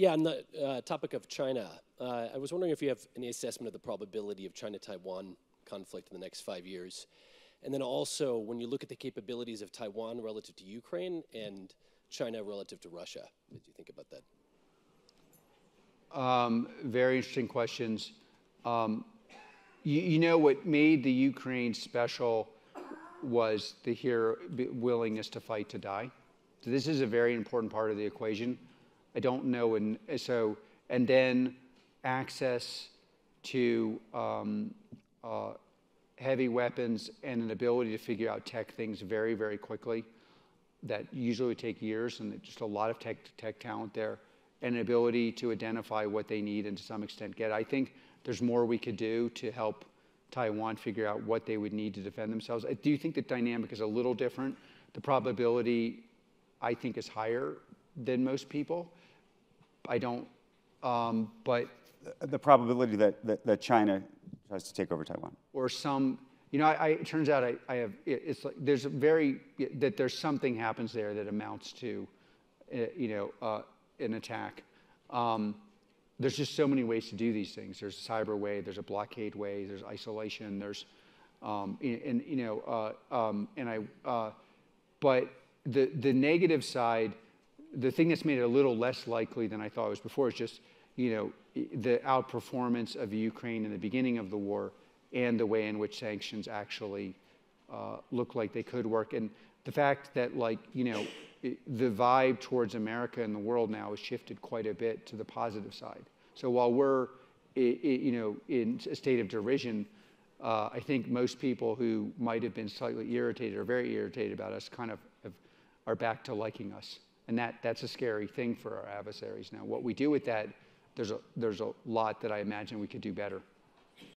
Yeah, on the topic of China, I was wondering if you have any assessment of the probability of China Taiwan conflict in the next 5 years. And then also, when you look at the capabilities of Taiwan relative to Ukraine and China relative to Russia, what do you think about that? Very interesting questions. You know what made the Ukraine special was the willingness to fight to die. So this is a very important part of the equation. I don't know, and then access to heavy weapons and an ability to figure out tech things very, very quickly that usually would take years, and just a lot of tech talent there, and an ability to identify what they need and to some extent get. I think there's more we could do to help Taiwan figure out what they would need to defend themselves. I do think the dynamic is a little different. The probability, I think, is higher than most people. I don't, but... The probability that China tries to take over Taiwan. Or some, it turns out I have, it's like, there's something happens there that amounts to, an attack. There's just so many ways to do these things. There's a cyber way, there's a blockade way, there's isolation, there's, but the negative side, the thing that's made it a little less likely than I thought it was before is just, the outperformance of Ukraine in the beginning of the war and the way in which sanctions actually look like they could work. And the fact that, the vibe towards America and the world now has shifted quite a bit to the positive side. So while we're, in a state of derision, I think most people who might have been slightly irritated or very irritated about us kind of are back to liking us. And that's a scary thing for our adversaries. Now, what we do with that, there's a lot that I imagine we could do better.